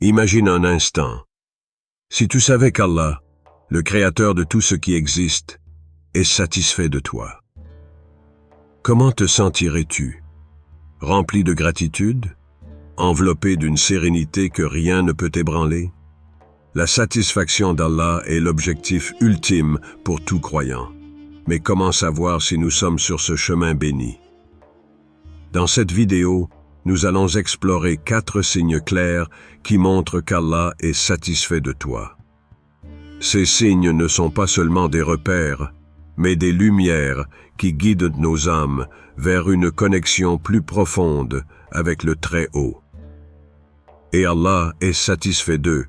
Imagine un instant. Si tu savais qu'Allah, le créateur de tout ce qui existe, est satisfait de toi. Comment te sentirais-tu? Rempli de gratitude? Enveloppé d'une sérénité que rien ne peut ébranler? La satisfaction d'Allah est l'objectif ultime pour tout croyant. Mais comment savoir si nous sommes sur ce chemin béni? Dans cette vidéo, nous allons explorer 4 signes clairs qui montrent qu'Allah est satisfait de toi. Ces signes ne sont pas seulement des repères, mais des lumières qui guident nos âmes vers une connexion plus profonde avec le Très-Haut. Et Allah est satisfait d'eux,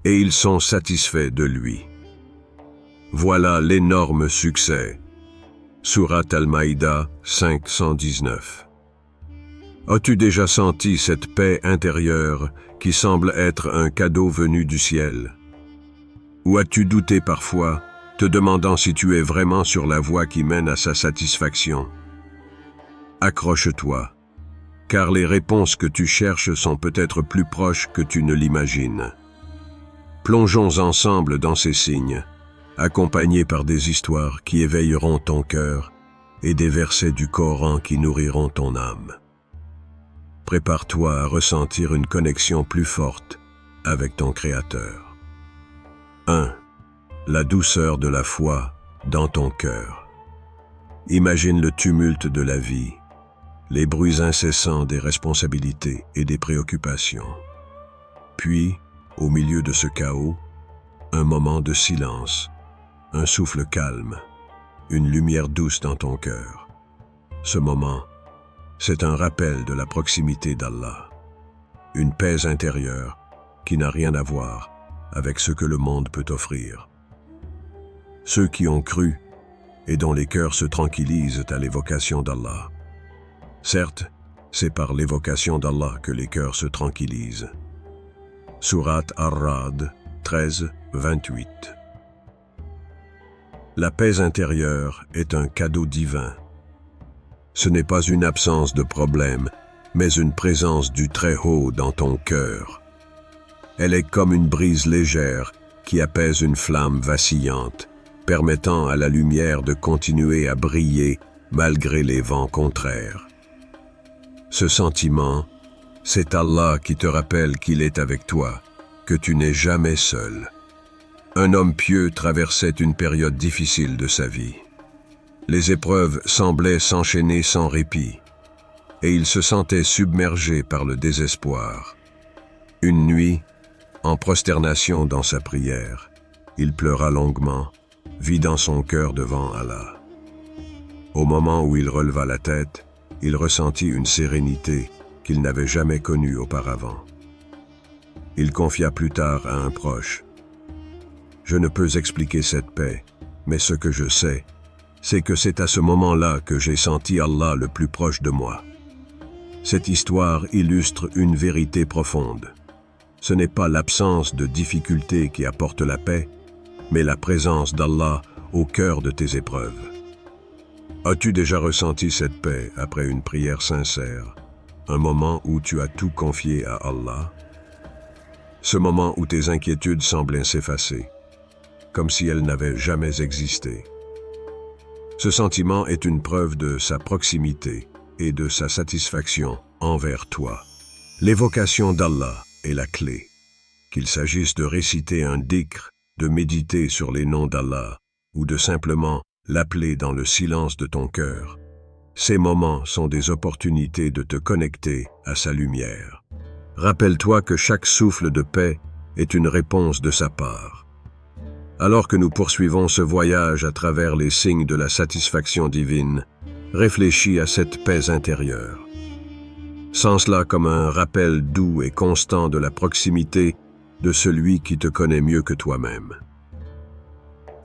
et ils sont satisfaits de lui. Voilà l'énorme succès. Surat Al-Maïda 519. As-tu déjà senti cette paix intérieure qui semble être un cadeau venu du ciel? Ou as-tu douté parfois, te demandant si tu es vraiment sur la voie qui mène à sa satisfaction? Accroche-toi, car les réponses que tu cherches sont peut-être plus proches que tu ne l'imagines. Plongeons ensemble dans ces signes, accompagnés par des histoires qui éveilleront ton cœur et des versets du Coran qui nourriront ton âme. Prépare-toi à ressentir une connexion plus forte avec ton Créateur. 1. La douceur de la foi dans ton cœur. Imagine le tumulte de la vie, les bruits incessants des responsabilités et des préoccupations. Puis, au milieu de ce chaos, un moment de silence, un souffle calme, une lumière douce dans ton cœur. Ce moment, c'est un rappel de la proximité d'Allah, une paix intérieure qui n'a rien à voir avec ce que le monde peut offrir. Ceux qui ont cru et dont les cœurs se tranquillisent à l'évocation d'Allah. Certes, c'est par l'évocation d'Allah que les cœurs se tranquillisent. Surat Ar-Ra'd 13, 28. La paix intérieure est un cadeau divin. Ce n'est pas une absence de problème, mais une présence du Très-Haut dans ton cœur. Elle est comme une brise légère qui apaise une flamme vacillante, permettant à la lumière de continuer à briller malgré les vents contraires. Ce sentiment, c'est Allah qui te rappelle qu'il est avec toi, que tu n'es jamais seul. Un homme pieux traversait une période difficile de sa vie. Les épreuves semblaient s'enchaîner sans répit, et il se sentait submergé par le désespoir. Une nuit, en prosternation dans sa prière, il pleura longuement, vidant son cœur devant Allah. Au moment où il releva la tête, il ressentit une sérénité qu'il n'avait jamais connue auparavant. Il confia plus tard à un proche. « Je ne peux expliquer cette paix, mais ce que je sais, c'est que c'est à ce moment-là que j'ai senti Allah le plus proche de moi. » Cette histoire illustre une vérité profonde. Ce n'est pas l'absence de difficultés qui apporte la paix, mais la présence d'Allah au cœur de tes épreuves. As-tu déjà ressenti cette paix après une prière sincère, un moment où tu as tout confié à Allah? Ce moment où tes inquiétudes semblaient s'effacer, comme si elles n'avaient jamais existé. Ce sentiment est une preuve de sa proximité et de sa satisfaction envers toi. L'évocation d'Allah est la clé. Qu'il s'agisse de réciter un dhikr, de méditer sur les noms d'Allah ou de simplement l'appeler dans le silence de ton cœur. Ces moments sont des opportunités de te connecter à sa lumière. Rappelle-toi que chaque souffle de paix est une réponse de sa part. Alors que nous poursuivons ce voyage à travers les signes de la satisfaction divine, réfléchis à cette paix intérieure. Sens-la comme un rappel doux et constant de la proximité de celui qui te connaît mieux que toi-même.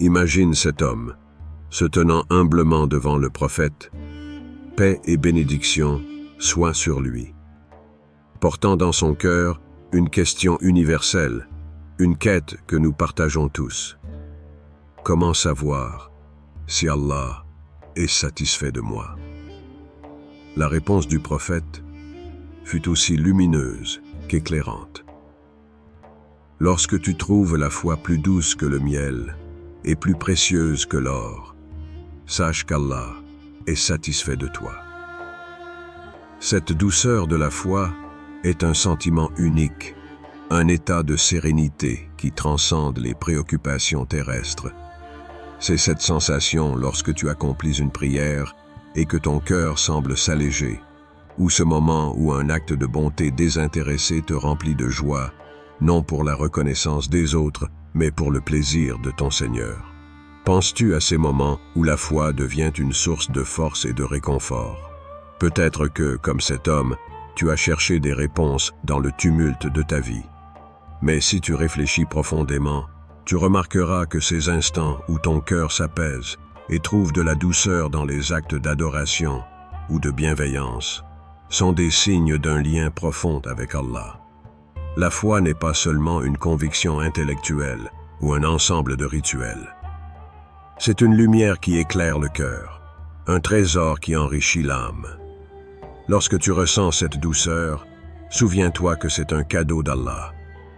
Imagine cet homme, se tenant humblement devant le prophète, paix et bénédiction soient sur lui, portant dans son cœur une question universelle, une quête que nous partageons tous. Comment savoir si Allah est satisfait de moi? La réponse du prophète fut aussi lumineuse qu'éclairante. Lorsque tu trouves la foi plus douce que le miel et plus précieuse que l'or, sache qu'Allah est satisfait de toi. Cette douceur de la foi est un sentiment unique, un état de sérénité qui transcende les préoccupations terrestres. C'est cette sensation lorsque tu accomplis une prière et que ton cœur semble s'alléger, ou ce moment où un acte de bonté désintéressé te remplit de joie, non pour la reconnaissance des autres, mais pour le plaisir de ton Seigneur. Penses-tu à ces moments où la foi devient une source de force et de réconfort? Peut-être que, comme cet homme, tu as cherché des réponses dans le tumulte de ta vie. Mais si tu réfléchis profondément, tu remarqueras que ces instants où ton cœur s'apaise et trouve de la douceur dans les actes d'adoration ou de bienveillance sont des signes d'un lien profond avec Allah. La foi n'est pas seulement une conviction intellectuelle ou un ensemble de rituels. C'est une lumière qui éclaire le cœur, un trésor qui enrichit l'âme. Lorsque tu ressens cette douceur, souviens-toi que c'est un cadeau d'Allah,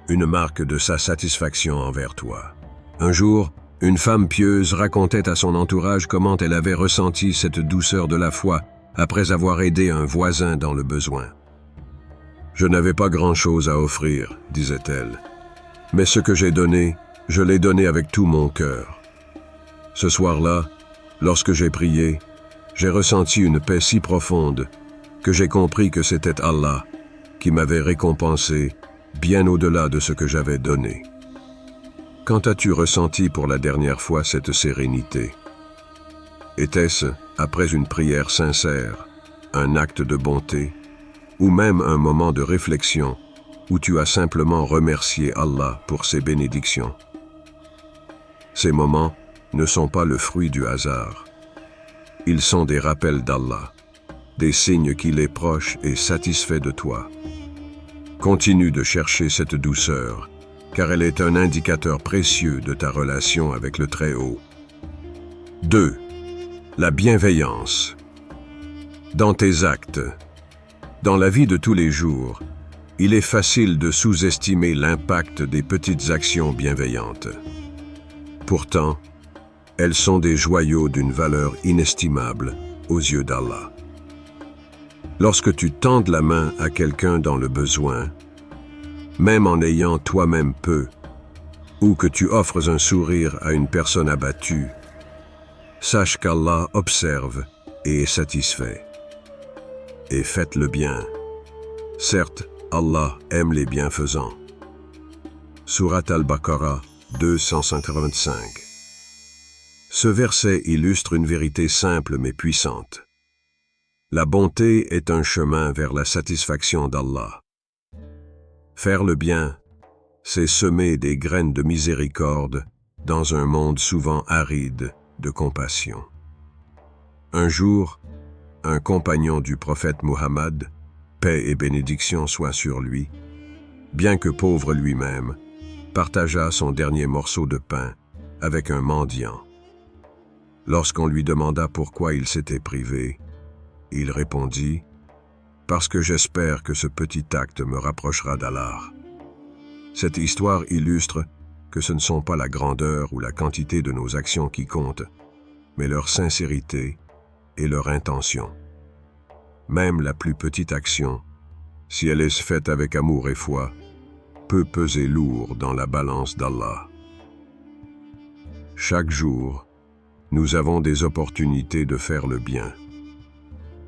une marque de sa satisfaction envers toi. Un jour, une femme pieuse racontait à son entourage comment elle avait ressenti cette douceur de la foi après avoir aidé un voisin dans le besoin. « Je n'avais pas grand-chose à offrir, disait-elle, mais ce que j'ai donné, je l'ai donné avec tout mon cœur. Ce soir-là, lorsque j'ai prié, j'ai ressenti une paix si profonde que j'ai compris que c'était Allah qui m'avait récompensé bien au-delà de ce que j'avais donné. » Quand as-tu ressenti pour la dernière fois cette sérénité? Était-ce après une prière sincère, un acte de bonté, ou même un moment de réflexion où tu as simplement remercié Allah pour ses bénédictions? Ces moments ne sont pas le fruit du hasard. Ils sont des rappels d'Allah, des signes qu'il est proche et satisfait de toi. Continue de chercher cette douceur, car elle est un indicateur précieux de ta relation avec le Très-Haut. 2. La bienveillance. Dans tes actes, dans la vie de tous les jours, il est facile de sous-estimer l'impact des petites actions bienveillantes. Pourtant, elles sont des joyaux d'une valeur inestimable aux yeux d'Allah. Lorsque tu tends la main à quelqu'un dans le besoin, même en ayant toi-même peu, ou que tu offres un sourire à une personne abattue, sache qu'Allah observe et est satisfait. Et faites le bien. Certes, Allah aime les bienfaisants. Surat Al-Baqarah 285. Ce verset illustre une vérité simple mais puissante. La bonté est un chemin vers la satisfaction d'Allah. Faire le bien, c'est semer des graines de miséricorde dans un monde souvent aride de compassion. Un jour, un compagnon du prophète Muhammad, paix et bénédiction soient sur lui, bien que pauvre lui-même, partagea son dernier morceau de pain avec un mendiant. Lorsqu'on lui demanda pourquoi il s'était privé, il répondit « Parce que j'espère que ce petit acte me rapprochera d'Allah. » Cette histoire illustre que ce ne sont pas la grandeur ou la quantité de nos actions qui comptent, mais leur sincérité et leur intention. Même la plus petite action, si elle est faite avec amour et foi, peut peser lourd dans la balance d'Allah. Chaque jour, nous avons des opportunités de faire le bien.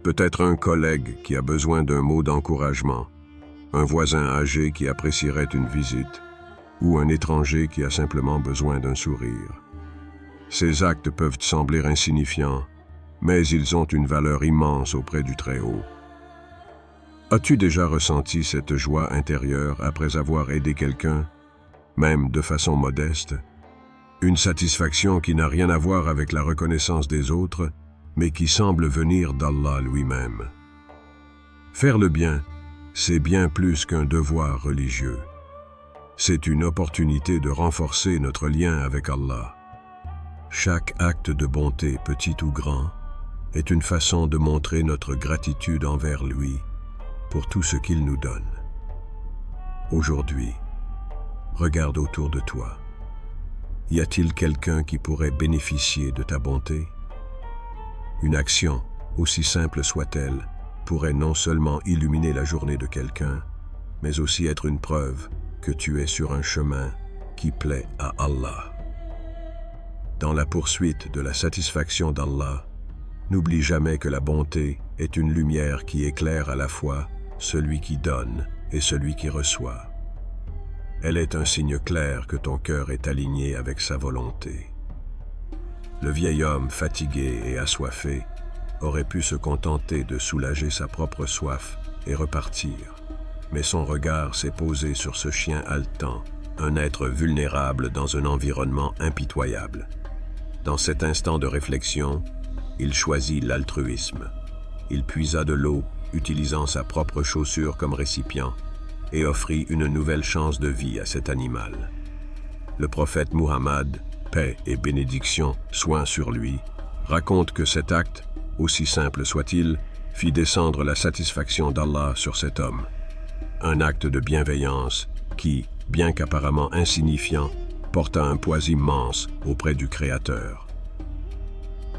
Peut-être un collègue qui a besoin d'un mot d'encouragement, un voisin âgé qui apprécierait une visite, ou un étranger qui a simplement besoin d'un sourire. Ces actes peuvent sembler insignifiants, mais ils ont une valeur immense auprès du Très-Haut. As-tu déjà ressenti cette joie intérieure après avoir aidé quelqu'un, même de façon modeste? Une satisfaction qui n'a rien à voir avec la reconnaissance des autres, mais qui semble venir d'Allah lui-même. Faire le bien, c'est bien plus qu'un devoir religieux. C'est une opportunité de renforcer notre lien avec Allah. Chaque acte de bonté, petit ou grand, est une façon de montrer notre gratitude envers lui pour tout ce qu'il nous donne. Aujourd'hui, Regarde autour de toi. Y a-t-il quelqu'un qui pourrait bénéficier de ta bonté? Une action, aussi simple soit-elle, pourrait non seulement illuminer la journée de quelqu'un, mais aussi être une preuve que tu es sur un chemin qui plaît à Allah. Dans la poursuite de la satisfaction d'Allah, n'oublie jamais que la bonté est une lumière qui éclaire à la fois celui qui donne et celui qui reçoit. Elle est un signe clair que ton cœur est aligné avec sa volonté. Le vieil homme, fatigué et assoiffé, aurait pu se contenter de soulager sa propre soif et repartir. Mais son regard s'est posé sur ce chien haletant, un être vulnérable dans un environnement impitoyable. Dans cet instant de réflexion, il choisit l'altruisme. Il puisa de l'eau, utilisant sa propre chaussure comme récipient, et offrit une nouvelle chance de vie à cet animal. Le prophète Muhammad, paix et bénédiction soient sur lui, raconte que cet acte, aussi simple soit-il, fit descendre la satisfaction d'Allah sur cet homme. Un acte de bienveillance qui, bien qu'apparemment insignifiant, porta un poids immense auprès du Créateur.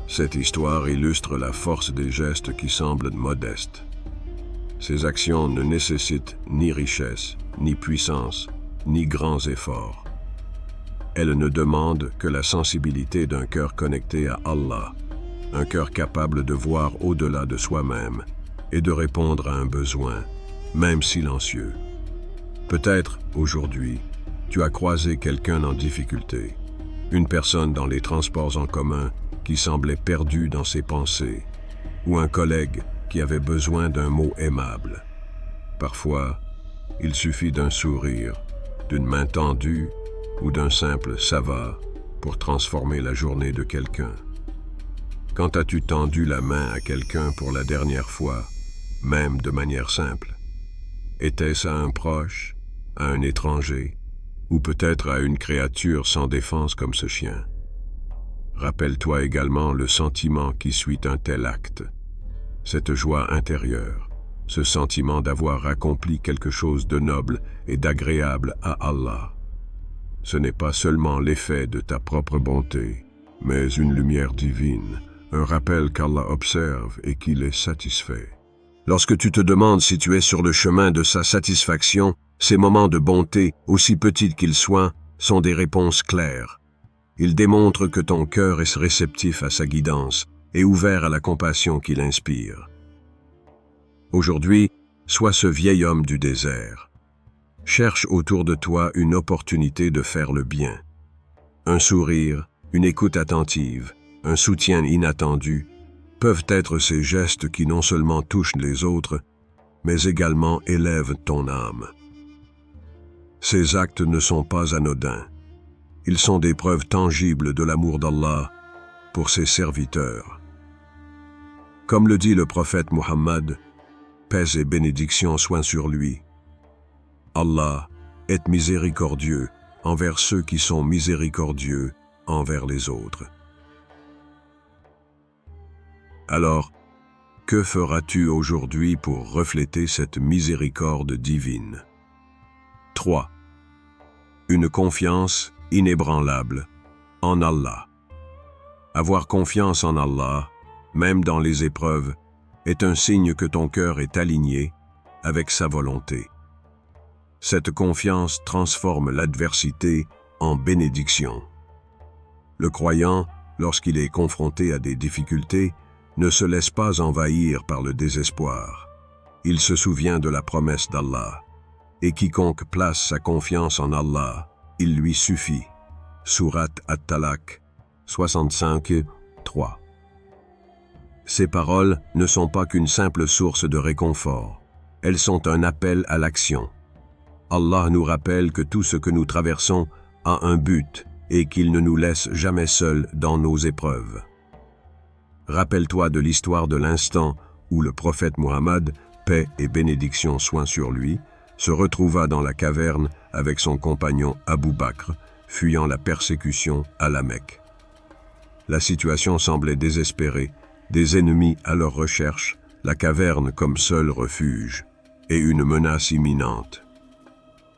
Cette histoire illustre la force des gestes qui semblent modestes. Ces actions ne nécessitent ni richesse, ni puissance, ni grands efforts. Elles ne demandent que la sensibilité d'un cœur connecté à Allah, un cœur capable de voir au-delà de soi-même et de répondre à un besoin, même silencieux. Peut-être, aujourd'hui, tu as croisé quelqu'un en difficulté, une personne dans les transports en commun qui semblait perdue dans ses pensées, ou un collègue qui avait besoin d'un mot aimable. Parfois, il suffit d'un sourire, d'une main tendue ou d'un simple « ça va » pour transformer la journée de quelqu'un. Quand as-tu tendu la main à quelqu'un pour la dernière fois, même de manière simple? Était-ce à un proche, à un étranger, ou peut-être à une créature sans défense comme ce chien? Rappelle-toi également le sentiment qui suit un tel acte. Cette joie intérieure, ce sentiment d'avoir accompli quelque chose de noble et d'agréable à Allah. Ce n'est pas seulement l'effet de ta propre bonté, mais une lumière divine, un rappel qu'Allah observe et qu'il est satisfait. Lorsque tu te demandes si tu es sur le chemin de sa satisfaction, ces moments de bonté, aussi petits qu'ils soient, sont des réponses claires. Ils démontrent que ton cœur est réceptif à sa guidance et ouvert à la compassion qu'il inspire. Aujourd'hui, sois ce vieil homme du désert. Cherche autour de toi une opportunité de faire le bien. Un sourire, une écoute attentive, un soutien inattendu peuvent être ces gestes qui non seulement touchent les autres, mais également élèvent ton âme. Ces actes ne sont pas anodins. Ils sont des preuves tangibles de l'amour d'Allah pour ses serviteurs. Comme le dit le prophète Muhammad, paix et bénédiction soient sur lui. Allah est miséricordieux envers ceux qui sont miséricordieux envers les autres. Alors, que feras-tu aujourd'hui pour refléter cette miséricorde divine? 3. Une confiance inébranlable en Allah. Avoir confiance en Allah, même dans les épreuves, est un signe que ton cœur est aligné avec sa volonté. Cette confiance transforme l'adversité en bénédiction. Le croyant, lorsqu'il est confronté à des difficultés, ne se laisse pas envahir par le désespoir. Il se souvient de la promesse d'Allah. Et quiconque place sa confiance en Allah, il lui suffit. Sourate At-Talaq 65, 3. Ces paroles ne sont pas qu'une simple source de réconfort. Elles sont un appel à l'action. Allah nous rappelle que tout ce que nous traversons a un but et qu'il ne nous laisse jamais seuls dans nos épreuves. Rappelle-toi de l'histoire de l'instant où le prophète Muhammad, paix et bénédiction soient sur lui, se retrouva dans la caverne avec son compagnon Abu Bakr, fuyant la persécution à la Mecque. La situation semblait désespérée, des ennemis à leur recherche, la caverne comme seul refuge, et une menace imminente.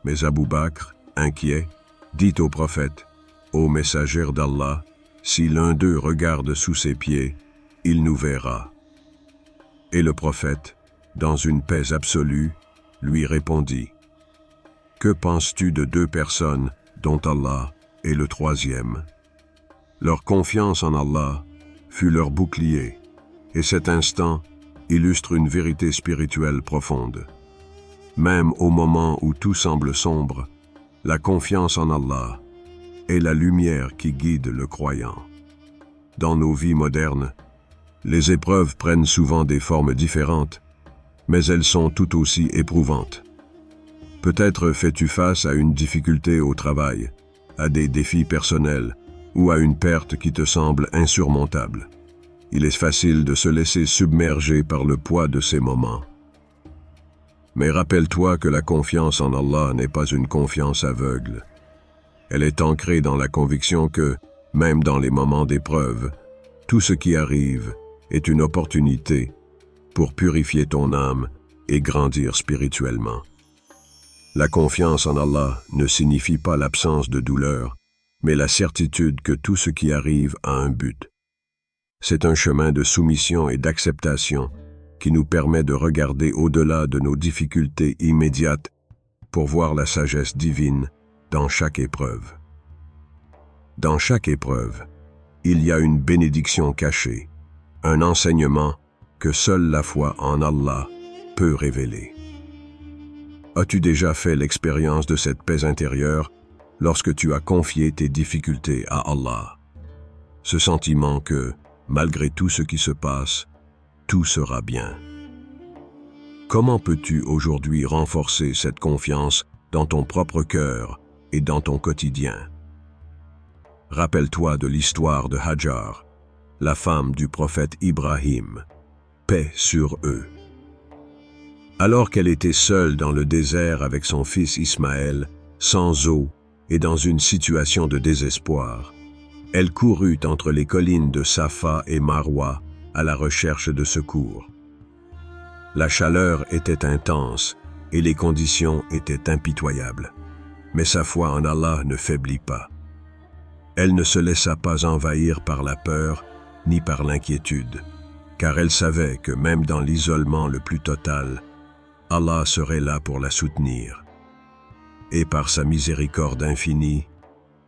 Mais Abu Bakr, inquiet, dit au prophète, « Ô messager d'Allah, si l'un d'eux regarde sous ses pieds, il nous verra. » Et le prophète, dans une paix absolue, lui répondit, « Que penses-tu de deux personnes dont Allah est le troisième ?» Leur confiance en Allah fut leur bouclier, et cet instant illustre une vérité spirituelle profonde. Même au moment où tout semble sombre, la confiance en Allah est la lumière qui guide le croyant. Dans nos vies modernes, les épreuves prennent souvent des formes différentes, mais elles sont tout aussi éprouvantes. Peut-être fais-tu face à une difficulté au travail, à des défis personnels ou à une perte qui te semble insurmontable. Il est facile de se laisser submerger par le poids de ces moments. Mais rappelle-toi que la confiance en Allah n'est pas une confiance aveugle. Elle est ancrée dans la conviction que, même dans les moments d'épreuve, tout ce qui arrive est une opportunité pour purifier ton âme et grandir spirituellement. La confiance en Allah ne signifie pas l'absence de douleur, mais la certitude que tout ce qui arrive a un but. C'est un chemin de soumission et d'acceptation qui nous permet de regarder au-delà de nos difficultés immédiates pour voir la sagesse divine dans chaque épreuve. Dans chaque épreuve, il y a une bénédiction cachée, un enseignement que seule la foi en Allah peut révéler. As-tu déjà fait l'expérience de cette paix intérieure lorsque tu as confié tes difficultés à Allah? Ce sentiment que, malgré tout ce qui se passe, tout sera bien. Comment peux-tu aujourd'hui renforcer cette confiance dans ton propre cœur et dans ton quotidien? Rappelle-toi de l'histoire de Hajar, la femme du prophète Ibrahim, paix sur eux. Alors qu'elle était seule dans le désert avec son fils Ismaël, sans eau et dans une situation de désespoir, elle courut entre les collines de Safa et Marwa à la recherche de secours. La chaleur était intense et les conditions étaient impitoyables, mais sa foi en Allah ne faiblit pas. Elle ne se laissa pas envahir par la peur ni par l'inquiétude, car elle savait que même dans l'isolement le plus total, Allah serait là pour la soutenir. Et par sa miséricorde infinie,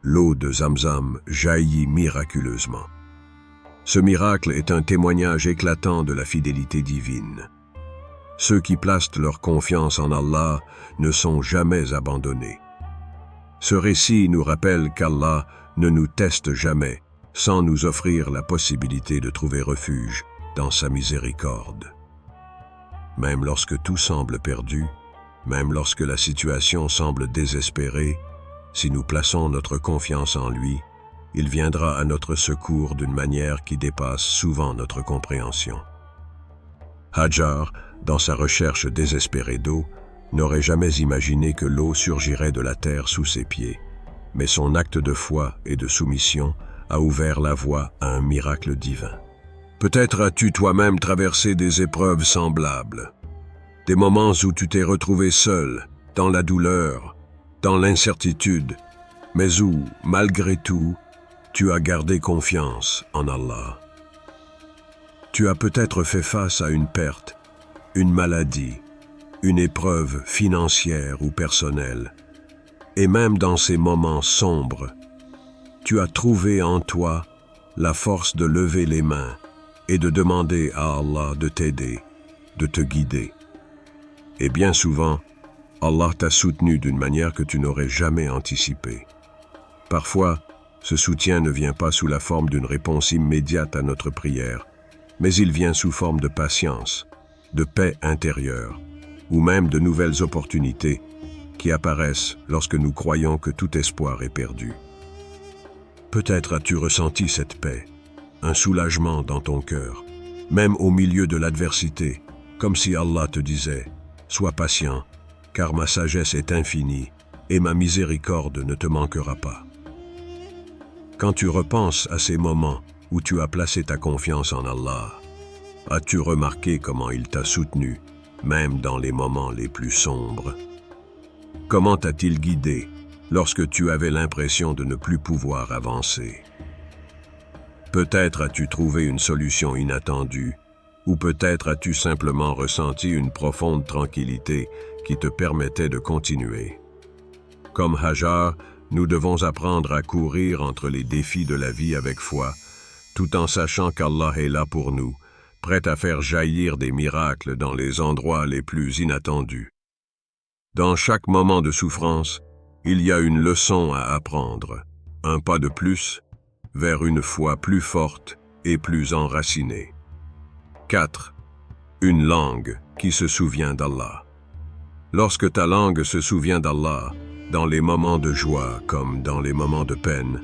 l'eau de Zamzam jaillit miraculeusement. Ce miracle est un témoignage éclatant de la fidélité divine. Ceux qui placent leur confiance en Allah ne sont jamais abandonnés. Ce récit nous rappelle qu'Allah ne nous teste jamais sans nous offrir la possibilité de trouver refuge dans sa miséricorde. Même lorsque tout semble perdu, même lorsque la situation semble désespérée, si nous plaçons notre confiance en lui, il viendra à notre secours d'une manière qui dépasse souvent notre compréhension. Hajar, dans sa recherche désespérée d'eau, n'aurait jamais imaginé que l'eau surgirait de la terre sous ses pieds, mais son acte de foi et de soumission a ouvert la voie à un miracle divin. Peut-être as-tu toi-même traversé des épreuves semblables, des moments où tu t'es retrouvé seul, dans la douleur, dans l'incertitude, mais où, malgré tout, tu as gardé confiance en Allah. Tu as peut-être fait face à une perte, une maladie, une épreuve financière ou personnelle, et même dans ces moments sombres, tu as trouvé en toi la force de lever les mains et de demander à Allah de t'aider, de te guider. Et bien souvent, Allah t'a soutenu d'une manière que tu n'aurais jamais anticipée. Parfois, ce soutien ne vient pas sous la forme d'une réponse immédiate à notre prière, mais il vient sous forme de patience, de paix intérieure, ou même de nouvelles opportunités qui apparaissent lorsque nous croyons que tout espoir est perdu. Peut-être as-tu ressenti cette paix, un soulagement dans ton cœur, même au milieu de l'adversité, comme si Allah te disait « Sois patient, car ma sagesse est infinie et ma miséricorde ne te manquera pas. » Quand tu repenses à ces moments où tu as placé ta confiance en Allah, as-tu remarqué comment il t'a soutenu, même dans les moments les plus sombres? Comment t'a-t-il guidé, lorsque tu avais l'impression de ne plus pouvoir avancer. Peut-être as-tu trouvé une solution inattendue, ou peut-être as-tu simplement ressenti une profonde tranquillité qui te permettait de continuer. Comme Hajar, nous devons apprendre à courir entre les défis de la vie avec foi, tout en sachant qu'Allah est là pour nous, prêt à faire jaillir des miracles dans les endroits les plus inattendus. Dans chaque moment de souffrance, il y a une leçon à apprendre, un pas de plus vers une foi plus forte et plus enracinée. 4. Une langue qui se souvient d'Allah. Lorsque ta langue se souvient d'Allah, dans les moments de joie comme dans les moments de peine,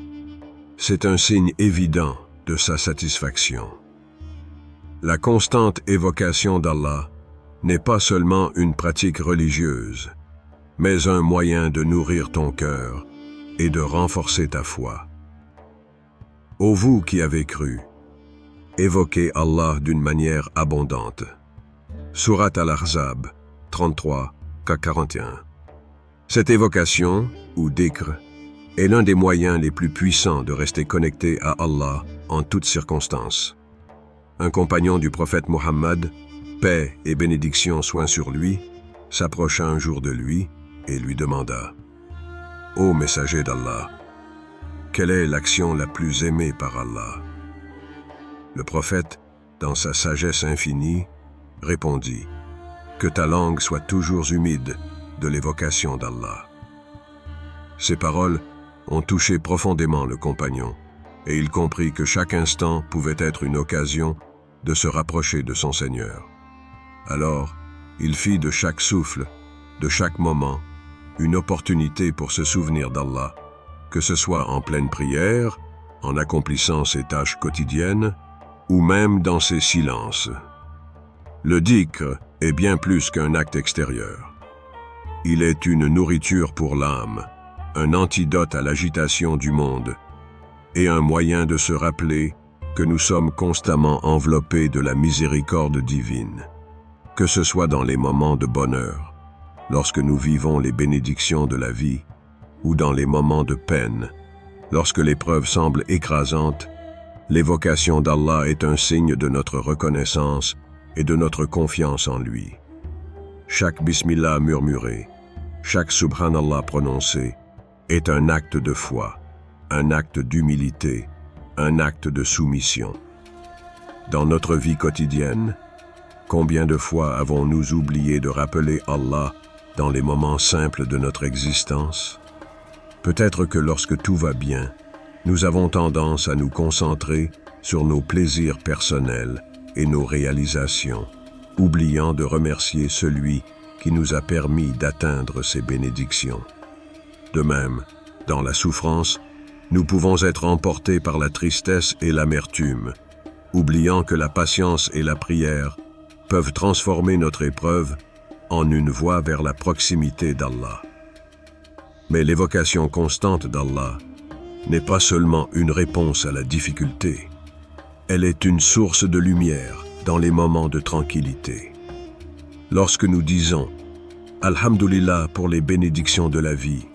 c'est un signe évident de sa satisfaction. La constante évocation d'Allah n'est pas seulement une pratique religieuse, mais un moyen de nourrir ton cœur et de renforcer ta foi. Ô vous qui avez cru, évoquez Allah d'une manière abondante. Surat Al-Ahzab 33-41. Cette évocation, ou dhikr, est l'un des moyens les plus puissants de rester connecté à Allah en toutes circonstances. Un compagnon du prophète Mohammed, paix et bénédiction soient sur lui, s'approcha un jour de lui et lui demanda « Ô messager d'Allah, quelle est l'action la plus aimée par Allah ?» Le prophète, dans sa sagesse infinie, répondit « Que ta langue soit toujours humide de l'évocation d'Allah. » Ces paroles ont touché profondément le compagnon, et il comprit que chaque instant pouvait être une occasion de se rapprocher de son Seigneur. Alors, il fit de chaque souffle, de chaque moment, une opportunité pour se souvenir d'Allah, que ce soit en pleine prière, en accomplissant ses tâches quotidiennes, ou même dans ses silences. Le dhikr est bien plus qu'un acte extérieur. Il est une nourriture pour l'âme, un antidote à l'agitation du monde, et un moyen de se rappeler que nous sommes constamment enveloppés de la miséricorde divine, que ce soit dans les moments de bonheur, lorsque nous vivons les bénédictions de la vie, ou dans les moments de peine, lorsque l'épreuve semble écrasante. L'évocation d'Allah est un signe de notre reconnaissance et de notre confiance en lui. Chaque bismillah murmuré, chaque subhanallah prononcé est un acte de foi, un acte d'humilité, un acte de soumission. Dans notre vie quotidienne, combien de fois avons-nous oublié de rappeler Allah dans les moments simples de notre existence? Peut-être que lorsque tout va bien, nous avons tendance à nous concentrer sur nos plaisirs personnels et nos réalisations, oubliant de remercier celui qui nous a permis d'atteindre ces bénédictions. De même, dans la souffrance, nous pouvons être emportés par la tristesse et l'amertume, oubliant que la patience et la prière peuvent transformer notre épreuve en une voie vers la proximité d'Allah. Mais l'évocation constante d'Allah n'est pas seulement une réponse à la difficulté, elle est une source de lumière dans les moments de tranquillité. Lorsque nous disons « Alhamdulillah pour les bénédictions de la vie »,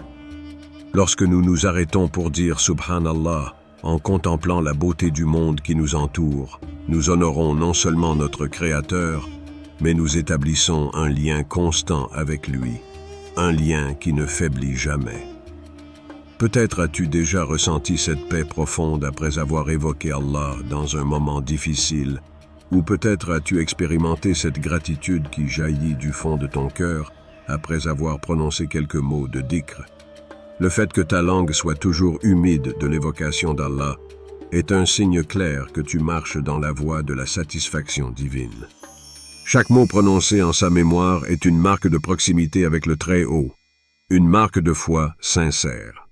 lorsque nous nous arrêtons pour dire « Subhanallah » en contemplant la beauté du monde qui nous entoure, nous honorons non seulement notre Créateur, mais nous établissons un lien constant avec lui, un lien qui ne faiblit jamais. Peut-être as-tu déjà ressenti cette paix profonde après avoir évoqué Allah dans un moment difficile, ou peut-être as-tu expérimenté cette gratitude qui jaillit du fond de ton cœur après avoir prononcé quelques mots de dhikr. Le fait que ta langue soit toujours humide de l'évocation d'Allah est un signe clair que tu marches dans la voie de la satisfaction divine. Chaque mot prononcé en sa mémoire est une marque de proximité avec le Très-Haut, une marque de foi sincère.